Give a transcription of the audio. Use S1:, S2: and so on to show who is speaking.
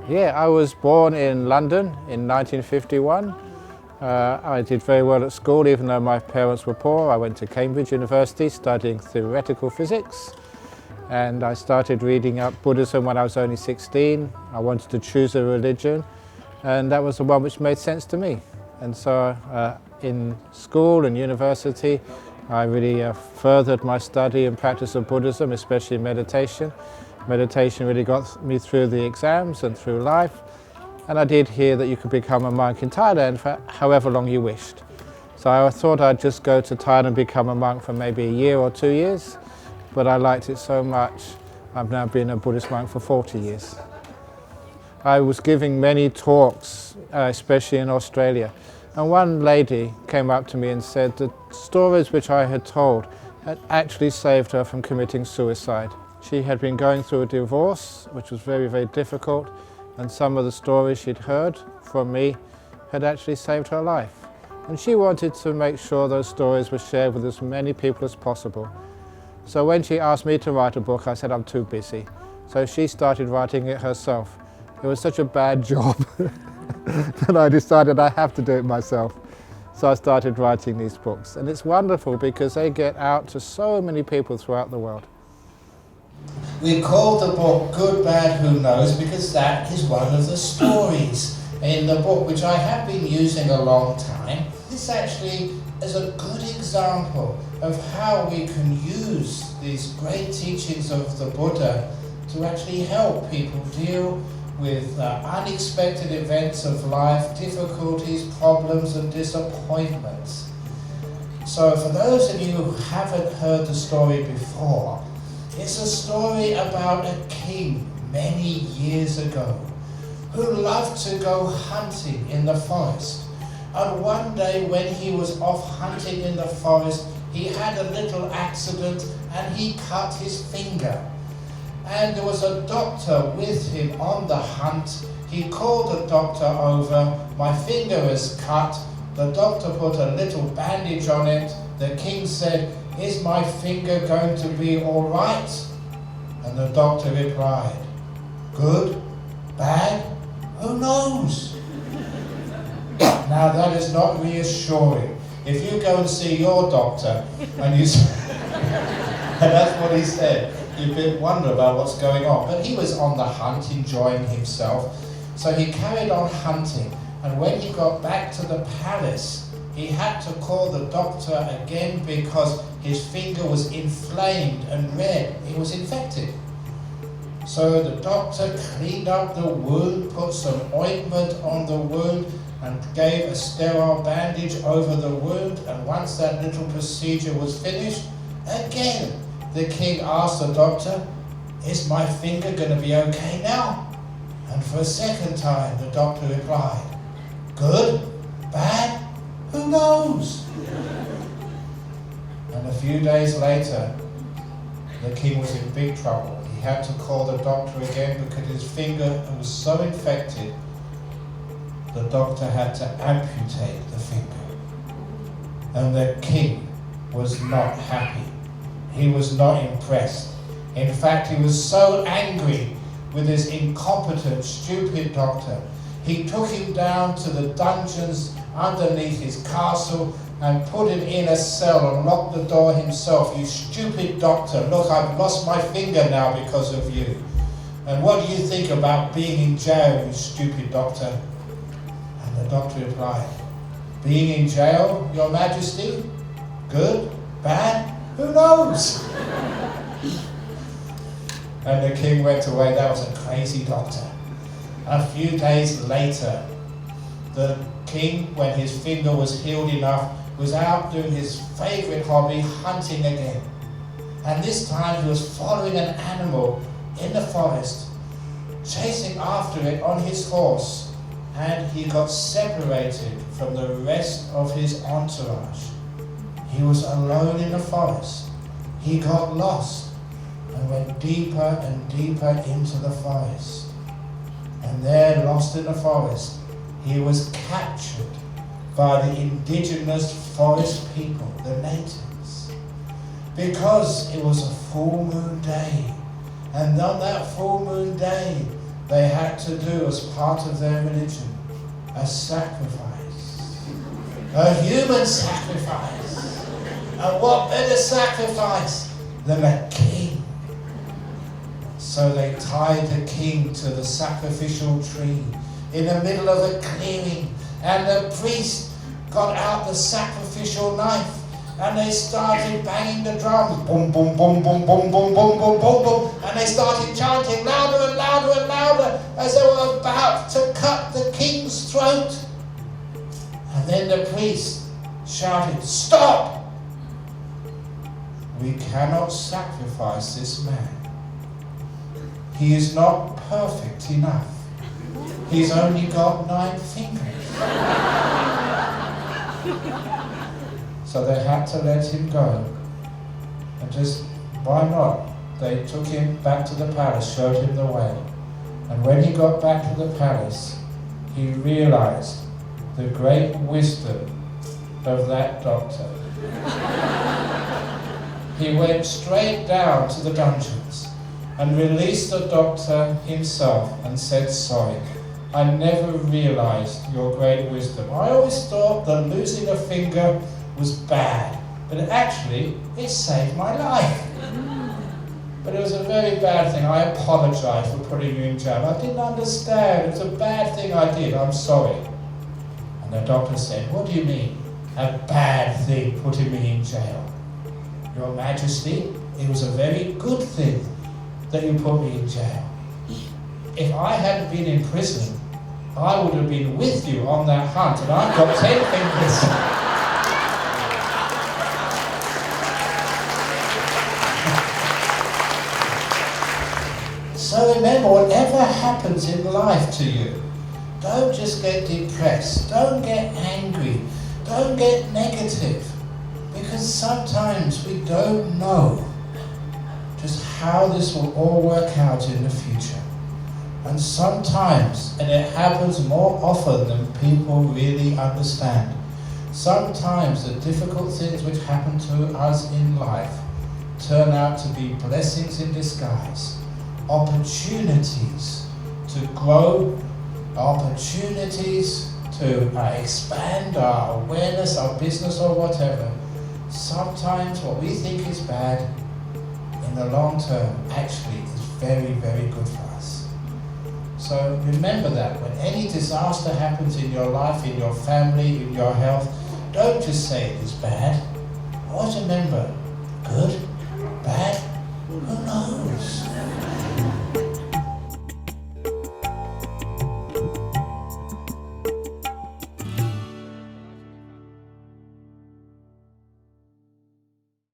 S1: Yeah, I was born in London in 1951. I did very well at school, even though my parents were poor. I went to Cambridge University studying theoretical physics, and I started reading up Buddhism when I was only 16. I wanted to choose a religion, and that was the one which made sense to me. And so in school and university, I really furthered my study and practice of Buddhism, especially meditation. Meditation really got me through the exams and through life. And I did hear that you could become a monk in Thailand for however long you wished. So I thought I'd just go to Thailand and become a monk for maybe a year or 2 years. But I liked it so much, I've now been a Buddhist monk for 40 years. I was giving many talks, especially in Australia. And one lady came up to me and said that stories which I had told had actually saved her from committing suicide. She had been going through a divorce, which was very, very difficult, and some of the stories she'd heard from me had actually saved her life. And she wanted to make sure those stories were shared with as many people as possible. So when she asked me to write a book, I said I'm too busy. So she started writing it herself. It was such a bad job that I decided I have to do it myself. So I started writing these books. And it's wonderful because they get out to so many people throughout the world.
S2: We called the book Good, Bad, Who Knows because that is one of the stories in the book, which I have been using a long time. This actually is a good example of how we can use these great teachings of the Buddha to actually help people deal with unexpected events of life, difficulties, problems and disappointments. So for those of you who haven't heard the story before, it's a story about a king many years ago who loved to go hunting in the forest. And one day when he was off hunting in the forest, he had a little accident and he cut his finger. And there was a doctor with him on the hunt. He called the doctor over. My finger is cut. The doctor put a little bandage on it. The king said, "Is my finger going to be all right?" And the doctor replied, "Good, bad, who knows?" Now that is not reassuring. If you go and see your doctor and you say, and that's what he said, you wonder about what's going on. But he was on the hunt, enjoying himself. So he carried on hunting. And when he got back to the palace, he had to call the doctor again because his finger was inflamed and red. It was infected. So the doctor cleaned up the wound, put some ointment on the wound, and gave a sterile bandage over the wound. And once that little procedure was finished, again the king asked the doctor, "Is my finger going to be okay now?" And for a second time the doctor replied, "Good, bad, who knows?" And a few days later, the king was in big trouble. He had to call the doctor again because his finger was so infected, the doctor had to amputate the finger. And the king was not happy. He was not impressed. In fact, he was so angry with his incompetent, stupid doctor. He took him down to the dungeons underneath his castle and put him in a cell and locked the door himself. "You stupid doctor, look, I've lost my finger now because of you. And what do you think about being in jail, you stupid doctor?" And the doctor replied, "Being in jail, Your Majesty? Good? Bad? Who knows?" And the king went away. That was a crazy doctor. A few days later, the king, when his finger was healed enough, was out doing his favorite hobby, hunting again. And this time he was following an animal in the forest, chasing after it on his horse, and he got separated from the rest of his entourage. He was alone in the forest. He got lost and went deeper and deeper into the forest. And there, lost in the forest, he was captured by the indigenous forest people, the natives, because it was a full moon day. And on that full moon day, they had to do as part of their religion a sacrifice, a human sacrifice. And what better sacrifice than a king? So they tied the king to the sacrificial tree in the middle of a clearing, and the priest got out the sacrificial knife, and they started banging the drums, boom, boom, boom, boom, boom, boom, boom, boom, boom, boom, and they started chanting louder and louder and louder as they were about to cut the king's throat. And then the priest shouted, "Stop! We cannot sacrifice this man. He is not perfect enough. He's only got 9 fingers." So they had to let him go. And just, why not? They took him back to the palace, showed him the way. And when he got back to the palace, he realized the great wisdom of that doctor. He went straight down to the dungeons and released the doctor himself and said, "Sorry, I never realized your great wisdom. I always thought that losing a finger was bad, but actually it saved my life. But it was a very bad thing. I apologize for putting you in jail. I didn't understand. It was a bad thing I did. I'm sorry." And the doctor said, "What do you mean, a bad thing putting me in jail? Your Majesty, it was a very good thing that you put me in jail. If I hadn't been in prison, I would have been with you on that hunt, and I've got 10 fingers." So remember, whatever happens in life to you, don't just get depressed, don't get angry, don't get negative, because sometimes we don't know just how this will all work out in the future. And sometimes, and it happens more often than people really understand, sometimes the difficult things which happen to us in life turn out to be blessings in disguise, opportunities to grow, opportunities to expand our awareness, our business or whatever. Sometimes what we think is bad, in the long term, actually is very, very good for us. So remember that when any disaster happens in your life, in your family, in your health, don't just say it is bad. Always remember,